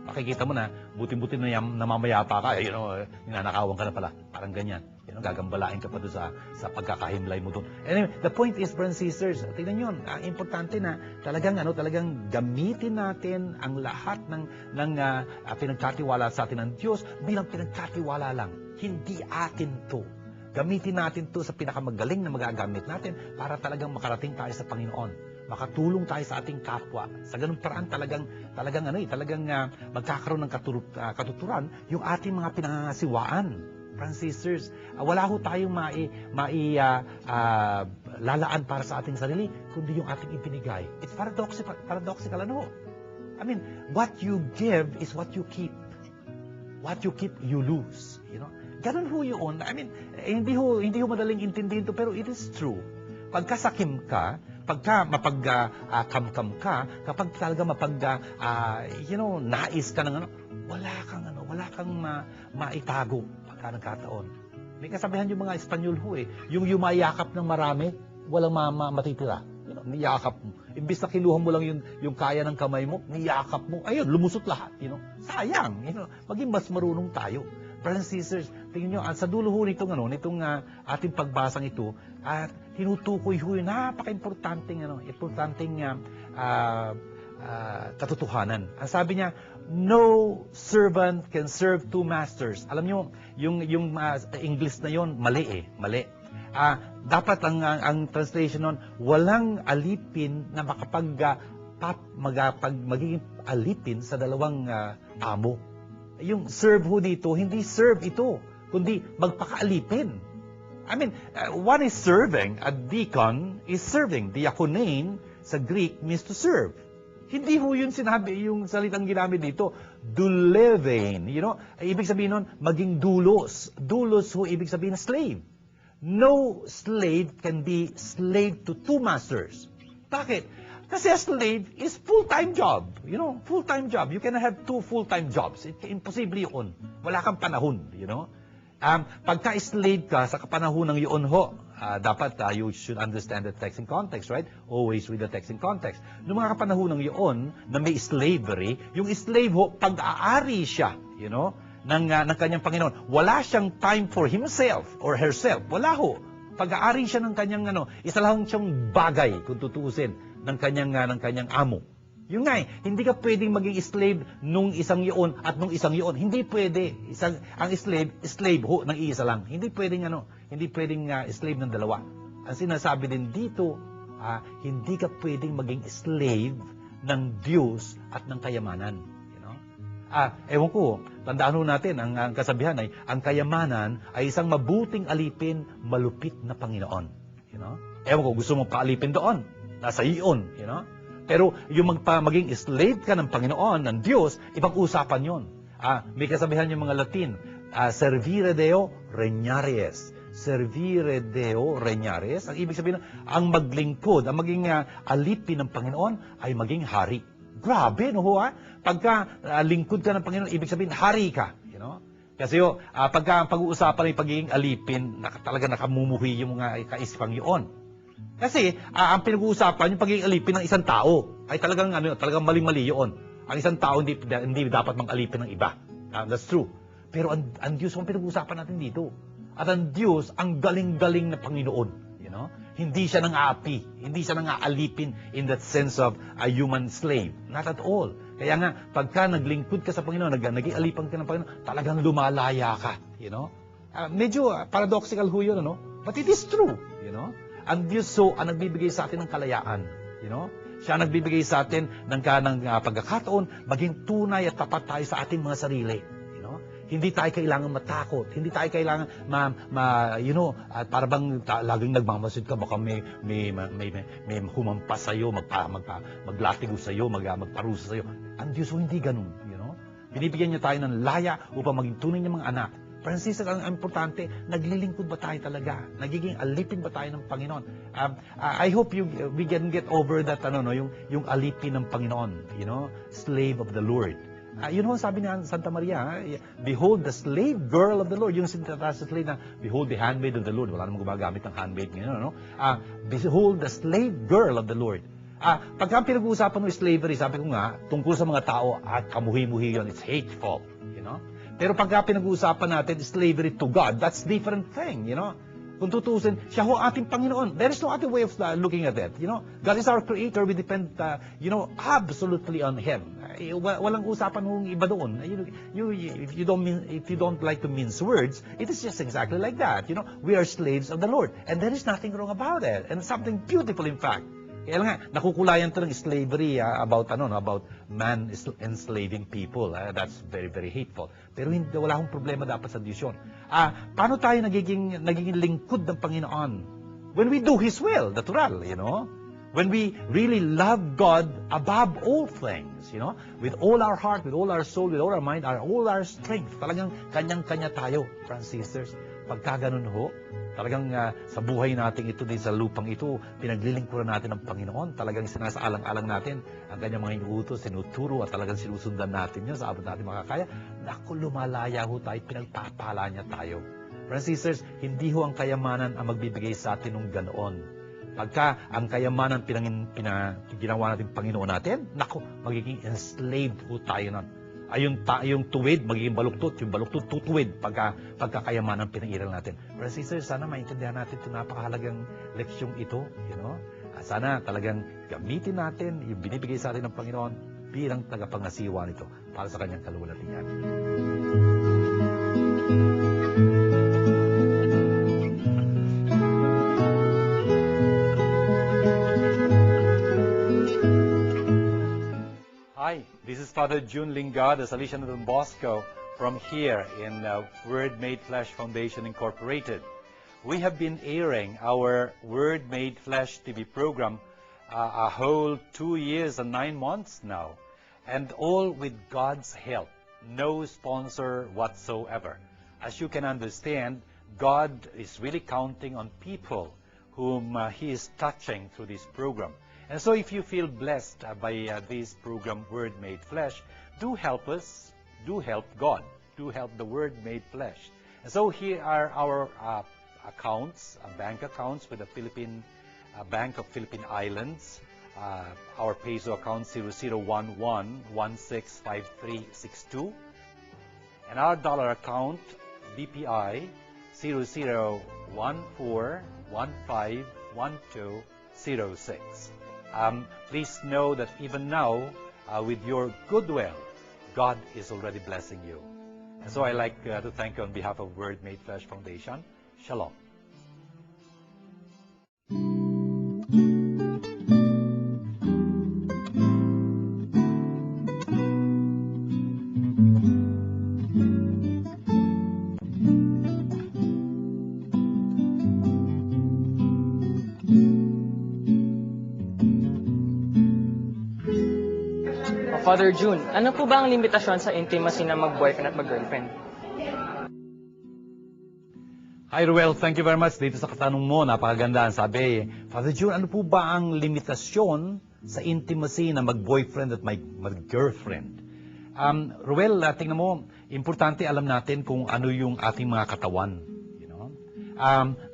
Makikita mo na, buti-buti na namamayapa ka, ninanakawan ka na pala. Parang ganyan. Gagambalain ka pa doon sa pagkakahimlay mo doon. Anyway, the point is, brothers and sisters, tingnan nyo, importante na talagang gamitin natin ang lahat ng pinagkatiwala sa atin ng Diyos bilang pinagkatiwala lang. Hindi atin to. Gamitin natin to sa pinakamagaling na magagamit natin para talagang makarating tayo sa Panginoon. Makatulong tayo sa ating kapwa. Sa ganung paraan talagang magkakaroon ng katuturan yung ating mga pinangangasiwaan. Friends, sisters, wala ho tayong lalaan para sa ating sarili, kundi yung ating ibinigay. It's paradoxical ano? I mean, what you give is what you keep. What you keep, you lose. You know? Ganun ho yun. I mean, hindi ho madaling intindihin to, pero it is true. Pagkasakim ka, pagka mapagkamkam ka, kapag talaga nais ka ng wala kang maitago pagka nagkataon. May kasabihan yung mga Espanyol ho yung yumayakap ng marami, walang matitira. Niyakap mo. Imbis na kinuha mo lang yung kaya ng kamay mo, niyakap mo, ayun, lumusot lahat. Sayang. Maging mas marunong tayo. Brothers and sisters, tingnan nyo, sa dulo ho nitong ating pagbasang ito, at tinutukoy ho yung napaka-importanting katotohanan. Ang sabi niya, no servant can serve two masters. Alam nyo, yung English na yon mali. Dapat ang translation nun, walang alipin na magiging alipin sa dalawang amo. Yung serve ho dito, hindi serve ito, kundi magpakaalipin. I mean, one is serving. A deacon is serving. Diakonein sa Greek means to serve. Hindi ho yun sinabi, yung salitang ginamit dito, dulevein. Ibig sabihin nun, maging dulos. Dulos ho, ibig sabihin na slave. No slave can be slave to two masters. Bakit? Kasi a slave is full-time job. Full-time job. You cannot have two full-time jobs. Imposible yun. Wala kang panahon, Pagka-slave ka sa kapanahon ng yun ho, dapat you should understand the text in context, right? Always read the text in context. Noong mga kapanahon ng yun, na may slavery, yung slave ho, pag-aari siya, ng kanyang Panginoon. Wala siyang time for himself or herself. Wala ho. Pag-aari siya ng kanyang isa lang siyang bagay, kung tutuusin, ng kanyang amo. Yung nga hindi ka pwedeng maging slave nung isang iyon at nung isang iyon. Hindi pwede. Ang slave ho ng iisa lang. Hindi pwedeng slave ng dalawa. Ang sinasabi din dito, hindi ka pwedeng maging slave ng Diyos at ng kayamanan. Ewan ko, tandaan ho natin, ang kasabihan ay, ang kayamanan ay isang mabuting alipin, malupit na Panginoon. Ewan ko, gusto mo paalipin doon. Nasa iyon, Pero yung maging slave ka ng Panginoon, ng Diyos, ibang usapan yon. May kasabihan yung mga Latin, servire Deo regnaries. Servire Deo regnaries. Ang ibig sabihin, ang maglingkod, ang maging alipin ng Panginoon ay maging hari. Grabe, Pagka lingkod ka ng Panginoon, ibig sabihin, hari ka. Kasi pagka pag-uusapan ay pagiging alipin, talaga nakamumuhi yung mga kaisipang yun. Kasi ang pinag-uusapan yung pagiging alipin ng isang tao ay talagang mali-mali yun. Ang isang tao hindi dapat mang-alipin ng iba. That's true. Pero ang Diyos ang pinag-uusapan natin dito. At ang Diyos ang galing-galing na Panginoon. Hindi siya nang aapi, hindi siya nang aalipin in that sense of a human slave. Not at all. Kaya nga, pagka naglingkod ka sa Panginoon, naging alipan ka ng Panginoon, talagang lumalaya ka. Medyo paradoxical ho yun, But it is true, Ang Diyos ang nagbibigay sa atin ng kalayaan, Siya ang nagbibigay sa atin ng pagkakataon, maging tunay at tapat tayo sa ating mga sarili. Hindi tayo kailangan matakot. Hindi tayo kailangan para bang laging nagmamasid ka, baka may humampas sa'yo, maglatigo sa'yo, magparusa sa'yo. Ang Diyos hindi ganun, Binibigyan niya tayo ng laya upang maging tunay niyang mga anak. Francis, ang importante, naglilingkod ba tayo talaga? Nagiging alipin ba tayo ng Panginoon? I hope we can get over that, yung alipin ng Panginoon, slave of the Lord. Yun ho, sabi ni Santa Maria, behold the slave girl of the Lord. Yung translate na, behold the handmaid of the Lord. Wala namang gumagamit ng handmaid ngayon, behold the slave girl of the Lord. Pagka pinag-uusapan ng slavery, sabi ko nga, tungkol sa mga tao, kamuhi-muhi yun, it's hateful, Pero pagka pinag-uusapan natin, slavery to God, that's different thing, Kung tutusin, siya ho ating Panginoon. There is no other way of looking at it. God is our Creator. We depend, absolutely on Him. Walang usapan hong iba doon. If you don't like to mince words, it is just exactly like that. We are slaves of the Lord. And there is nothing wrong about it. And something beautiful, in fact. Kaya nga, nakukulayan to ng slavery about man enslaving people. That's very, very hateful. Pero wala akong problema dapat sa Diyos yun. Paano tayo nagiging lingkod ng Panginoon? When we do His will, natural, When we really love God above all things, with all our heart, with all our soul, with all our mind, all our strength. Talagang kanyang-kanya tayo, friends, sisters. Pagka ganun ho, talagang sa buhay natin ito din sa lupang ito, pinaglilingkuran natin ang Panginoon. Talagang sinasaalang-alang natin ang kanyang mga inuutos, sinuturo, at talagang sinusundan natin yun sa abot natin makakaya. Naku, lumalaya ho tayo, pinagpapala niya tayo. Friends, sisters, hindi ho ang kayamanan ang magbibigay sa atin ng ganoon. Pagka ang kayamanan ginawa natin Panginoon natin, naku, magiging enslaved ho tayo nun. Yung tuwid, magiging baluktot. Yung baluktot, tutuwid pagkakayamanan pinag-iral natin. Pero sisters, sana maintindihan natin ito napakahalagang leksyong ito. Sana talagang gamitin natin yung binibigay sa atin ng Panginoon bilang tagapangasiwa nito para sa kanyang kalulatian. Hi, this is Father June Lingard, the Salesian Don Bosco, from here in Word Made Flesh Foundation Incorporated. We have been airing our Word Made Flesh TV program a whole 2 years and 9 months now, and all with God's help, no sponsor whatsoever. As you can understand, God is really counting on people whom He is touching through this program. And so if you feel blessed by this program, Word Made Flesh, do help us, do help God, do help the Word Made Flesh. And so here are our accounts, bank accounts with the Philippine Bank of Philippine Islands. Our peso account 0011165362. And our dollar account, BPI 0014151206. Please know that even now, with your goodwill, God is already blessing you. And so I like to thank you on behalf of Word Made Flesh Foundation. Shalom. Father June, ano po ba ang limitasyon sa intimacy ng mag-boyfriend at mag-girlfriend? Hi, Ruel. Thank you very much. Dito sa katanong mo, napakaganda. Sabi, Father June, ano po ba ang limitasyon sa intimacy ng mag-boyfriend at mag-girlfriend? Ruel, tingnan mo, importante alam natin kung ano yung ating mga katawan.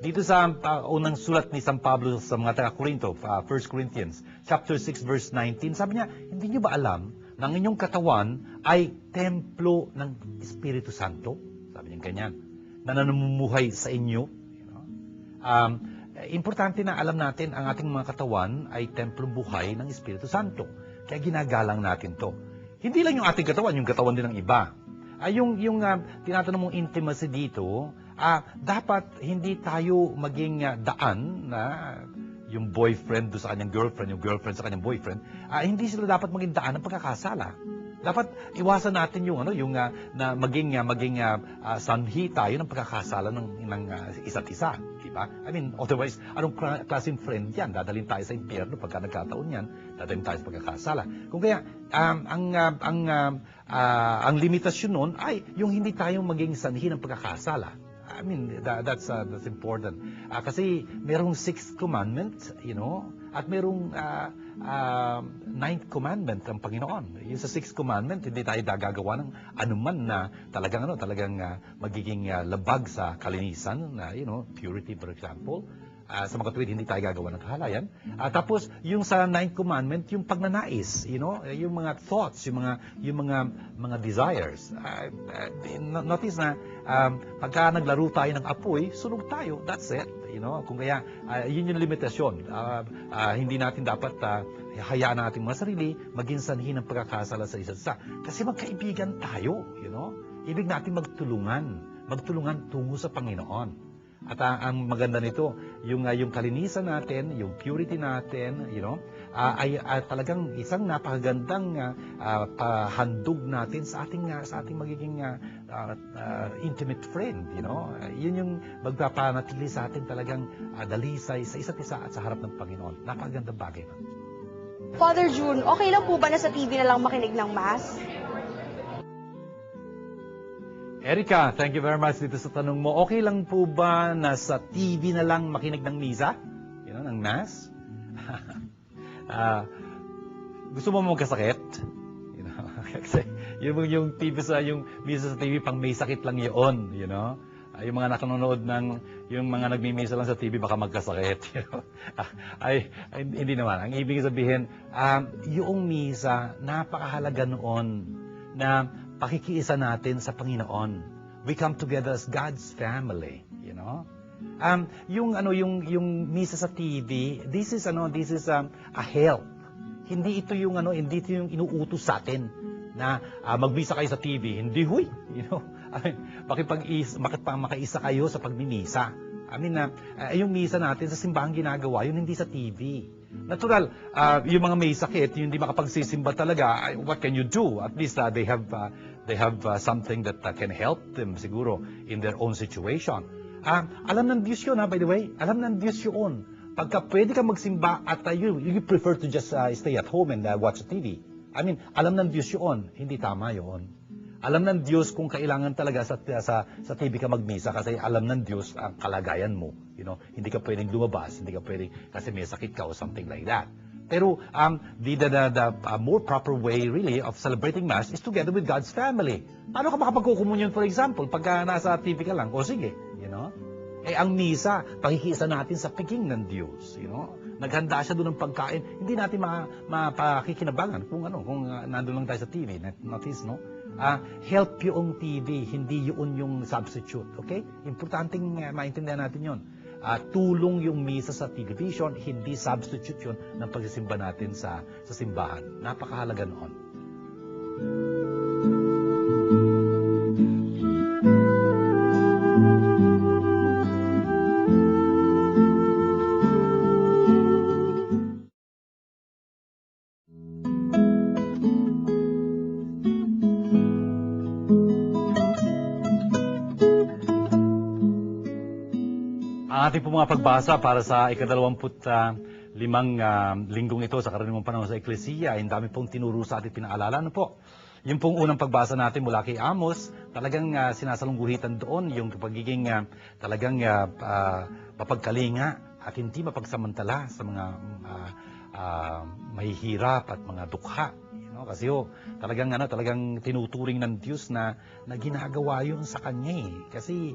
Dito sa unang sulat ni San Pablo sa mga taga-Corinto, 1 Corinthians, chapter 6, verse 19, sabi niya, hindi niyo ba alam na ang inyong katawan ay templo ng Espiritu Santo? Sabi niya ganyan, na namumuhay sa inyo. Importante na alam natin ang ating mga katawan ay templong buhay ng Espiritu Santo. Kaya ginagalang natin to. Hindi lang yung ating katawan, yung katawan din ng iba. Yung tinatanong mong intimacy dito, dapat hindi tayo maging daan na yung boyfriend do sa kanyang girlfriend, yung girlfriend sa kanyang boyfriend, hindi sila dapat maging daan ng pagkakasala. Dapat iwasan natin yung na maging sanhi tayo ng pagkakasala ng isa't isa, di ba? I mean, otherwise, anong klaseng friend yan? Dadalhin tayo sa impyerno pagka nagkataon yan, dadalhin tayo sa pagkakasala. Kung kaya ang limitasyon nun ay yung hindi tayo maging sanhi ng pagkakasala. I mean, that's important. Kasi merong 6th commandment, at merong 9th commandment ng Panginoon. Yung sa 6th commandment, hindi tayo gagawa ng anuman na talagang magiging labag sa kalinisan, purity, for example. Sa mga tuwid, hindi tayo gagawa ng kahalayan. Tapos, yung sa ninth commandment, yung pagnanais, yung mga thoughts, yung mga desires. Notice na, pagka naglaro tayo ng apoy, sunog tayo. That's it. Kung kaya, yun yung limitasyon. Hindi natin dapat hayaan natin mga sarili, maging sanhi ng pagkakasala sa isa't isa. Kasi magkaibigan tayo, Ibig natin magtulungan tungo sa Panginoon. At ang maganda nito, yung kalinisan natin, yung purity natin, ay talagang isang napakagandang handog natin sa ating magiging intimate friend, Yun yung magpapanatili sa atin talagang dalisay sa isa't isa at sa harap ng Panginoon. Napakagandang bagay. Father June, okay lang po ba na sa TV na lang makinig ng Mass? Erica, thank you very much dito sa tanong mo. Okay lang po ba na sa TV na lang makinig ng misa? Ng Mass? Gusto mo magkasakit? Kasi yung misa sa TV, pang may sakit lang yun, Yung mga nakanonood yung mga nagmimisa lang sa TV, baka magkasakit, hindi naman. Ang ibig sabihin, yung misa, napakahalaga noon na pakikiisa natin sa Panginoon. We come together as God's family, Yung misa sa TV, this is a help. Hindi ito yung inuutos sa atin na magbisa kayo sa TV. Hindi huy, makaisa kayo sa pagmimisa. Yung misa natin sa simbahan ginagawa, yun hindi sa TV. Natural, yung mga may sakit, yung hindi makapagsisimba talaga, what can you do? At least they have something that can help them siguro in their own situation. Alam ng Diyos yun, by the way. Alam ng Diyos yun. Pagka pwede ka magsimba at you prefer to just stay at home and watch TV. Alam ng Diyos yun. Hindi tama yun. Alam ng Diyos kung kailangan talaga sa TV ka magmisa kasi alam ng Diyos ang kalagayan mo. Hindi ka pwedeng lumabas, hindi ka pwedeng kasi may sakit ka or something like that. Pero the more proper way really of celebrating Mass is together with God's family. Paano ka makapagkukumunyon, for example, pagka nasa TV ka lang? O sige, ang misa, pakikiisa natin sa piging ng Diyos, Naghanda siya doon ng pagkain. Hindi natin mapakikinabangan kung nandun lang tayo sa TV. Notice, no? Help yung TV, hindi yun yung substitute. Okay? Importanteng maintindihan natin yun. Tulong yung misa sa television, hindi substitute yun ng pagsisimba natin sa simbahan. Napakahalaga noon. Ating po mga pagbasa para sa ika-25 linggong ito sa karaniwang panahon sa Eklesiya. Ang dami pong tinuro sa ating pinaalala. Yung pong unang pagbasa natin mula kay Amos, talagang sinasalungguhitan doon yung pagiging talagang mapagkalinga at hindi mapagsamantala sa mga mahihirap at mga dukha. Kasi talagang tinuturing ng Diyos na ginagawa yun sa Kanya Kasi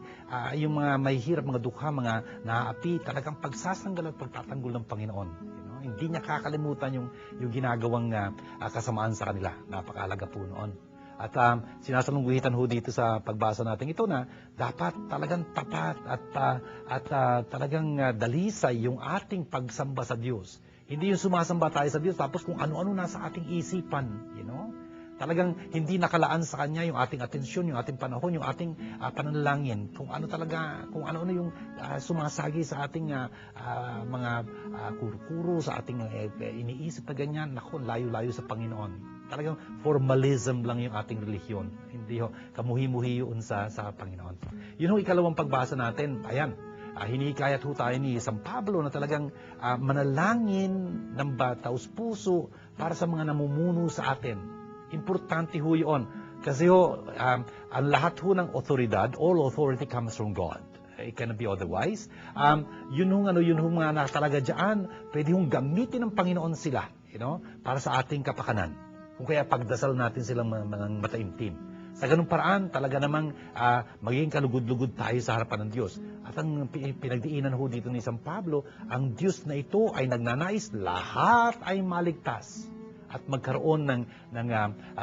yung mga mahihirap, mga dukha, mga naaapi, talagang pagsasanggal at pagtatanggol ng Panginoon. Hindi niya kakalimutan yung ginagawang kasamaan sa kanila. Napakahalaga po noon. At sinasalungguhitan ho dito sa pagbasa natin ito na dapat talagang tapat at talagang dalisay yung ating pagsamba sa Diyos. Hindi yung sumasamba tayo sa Diyos tapos kung ano-ano nasa ating isipan, Talagang hindi nakalaan sa Kanya yung ating atensyon, yung ating panahon, yung ating pananalangin. Kung ano-ano yung sumasagi sa ating mga kuro-kuro, sa ating iniisip na ganyan, layo-layo sa Panginoon. Talagang formalism lang yung ating relihiyon. Hindi kamuhi-muhi yun sa Panginoon. Yun yung ikalawang pagbasa natin. Ayan. Hinikayat ho tayo ni San Pablo na talagang manalangin ng taos puso para sa mga namumuno sa atin. Importante ho yun. Kasi ang lahat ho ng otoridad, all authority comes from God. It cannot be otherwise. Yun mga nakatalaga dyan, pwede hong gamitin ng Panginoon sila, para sa ating kapakanan. Kung kaya pagdasal natin silang mga mataimtim. Sa ganung paraan, talaga namang magiging kalugod-lugod tayo sa harapan ng Diyos. At ang pinagdiinan ho dito ni San Pablo, ang Diyos na ito ay nagnanais lahat ay maligtas at magkaroon ng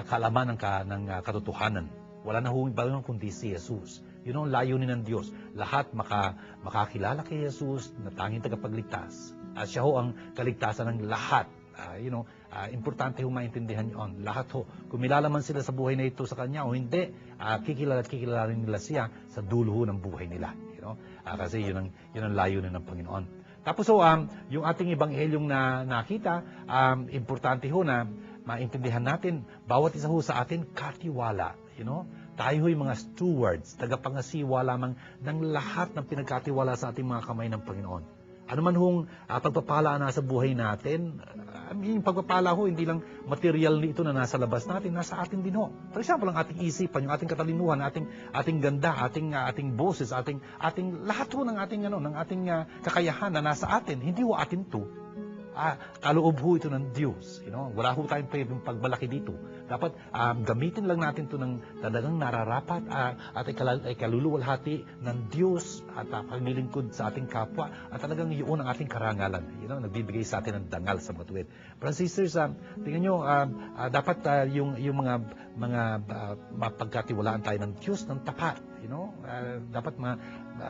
kaalaman ng katotohanan. Wala na ho iba kundi si Jesus. Yun ang layunin ng Diyos. Lahat makakilala kay Jesus na tanging tagapagligtas. At siya ho ang kaligtasan ng lahat. Importante ho maintindihan yun. Lahat ho. Kung milalaman sila sa buhay na ito sa Kanya o hindi, kikilala at kikilala rin nila siya sa dulo ho ng buhay nila. Kasi yun ang layunin ng Panginoon. Tapos ho, yung ating ebanghelyong na nakita, importante ho na maintindihan natin, bawat isa ho sa atin katiwala. Tayo ho'y mga stewards, tagapangasiwa lamang ng lahat ng pinagkatiwala sa ating mga kamay ng Panginoon. Ano man hong pagpapala na sa buhay natin, yung pagpapala ho, hindi lang material ito na nasa labas natin, nasa atin din ho. For example, ang ating isipan, yung ating katalinuhan, ating ganda, ating boses, ating lahat ho ng ating kakayahan na nasa atin, hindi ho atin to. Kaloob ho ito ng Diyos. Wala ho tayong pwedeng pagmalaki dito. Dapat gamitin lang natin ito ng talagang nararapat at ay kaluluwalhati ng Diyos at paglilingkod sa ating kapwa at talagang iyon ang ating karangalan. Nagbibigay sa atin ng dangal sa matuwid. Brothers and sisters, tingnan nyo, dapat yung mga mapagkatiwalaan tayo ng Diyos ng tapat. Dapat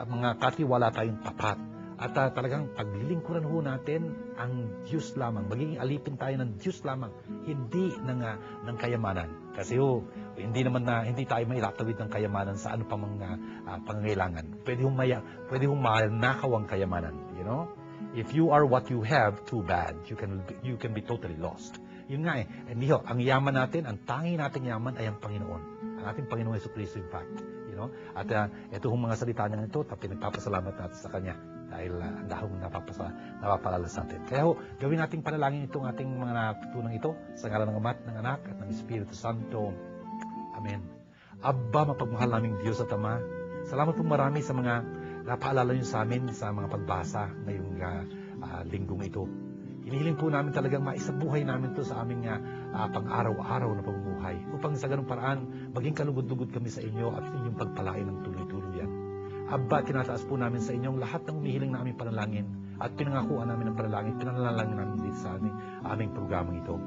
mga katiwala tayong tapat. At talagang paglilingkuran ho natin ang Diyos lamang. Magiging alipin tayo ng Diyos lamang, hindi ng kayamanan. Kasi hindi tayo mailatawid ng kayamanan sa ano pa mga pangangailangan. Pwede hong manakaw ang kayamanan. If you are what you have, too bad. You can be totally lost. Yun nga ang yaman natin, ang tangi nating yaman ay ang Panginoon. Ang ating Panginoon Jesucristo, in fact. At ito hong mga salita niya ito, pinagpapasalamat natin sa Kanya. Dahil ang dahong napapalala sa atin. Kaya gawin nating panalangin itong ating mga natutunan ito sa ngalan ng Ama at ng Anak at ng Espiritu Santo. Amen. Abba, mapagmahal naming Diyos at Ama, salamat po marami sa mga napaalala niyo sa amin sa mga pagbasa ngayong linggong ito. Hinihiling po namin talagang maisabuhay namin ito sa aming pang-araw-araw na pamumuhay upang sa ganung paraan maging kalugod-lugod kami sa inyo at inyong pagpalain ng tuloy-tuloy yan. Abba, tinataas po namin sa inyong lahat ng humihiling na aming panalangin at pinangakuan namin ng panalangin, pinanalangin namin dito sa aming programang ito.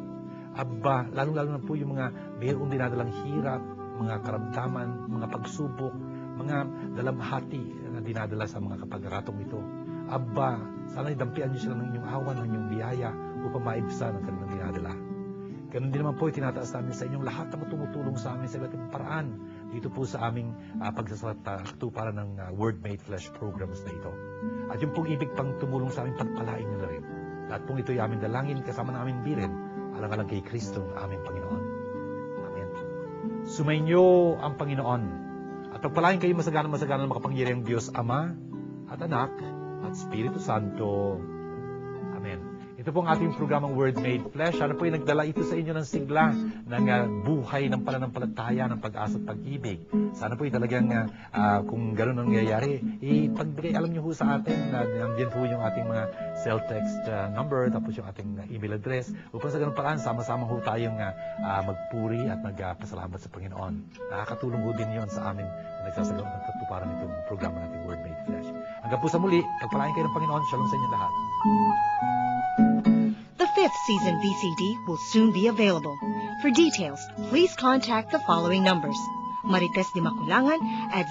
Abba, lalong-lalo na po yung mga mayroong dinadalang hirap, mga karamdaman, mga pagsubok, mga dalamhati na dinadala sa mga kapag-aratong ito. Abba, sana idampian niyo sila ng inyong awan, ng inyong biyaya upang maibsan ang kanilang dinadala. Ganun din naman po, tinataas namin sa inyong lahat na tumutulong sa amin sa iba't ibang paraan dito po sa aming pagsasalatuparan ng Word Made Flesh programs na ito. At yung pong ibig pang tumulong sa aming pagpalain nyo na rin. Lahat pong ito'y aming dalangin kasama na aming birin, alang-alang kay Kristo ang aming Panginoon. Amen. Sumainyo ang Panginoon at pagpalain kayo masagana ng makapangyarihang Diyos Ama at Anak at Espiritu Santo. Amen. Ito pong ating programang Word Made Flesh. Sana po yung nagdala ito sa inyo ng sigla ng buhay ng pananampalataya, ng pag-asa at pag-ibig. Sana po yung talagang kung gano'n ang nangyayari, ipagbigay alam niyo po sa atin na nandiyan po yung ating mga cell text number, tapos yung ating email address. Upang sa gano'ng paraan, sama-sama po tayong magpuri at magpasalamat sa Panginoon. Nakakatulong po din yon sa amin na nagsasagawa ng katuparan itong programa nating Word Made Flesh. Hanggang po sa muli, pagpalain kayo ng Panginoon. Shalom sa inyo lahat. The 5th season VCD will soon be available. For details, please contact the following numbers. Marites de Maculangan at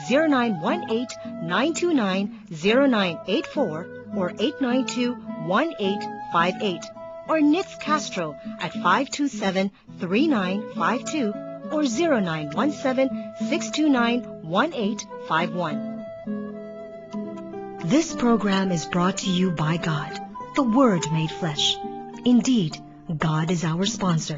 0918-929-0984 or 892-1858 or Nitz Castro at 527-3952 or 0917-629-1851. This program is brought to you by God, the Word Made Flesh. Indeed, God is our sponsor.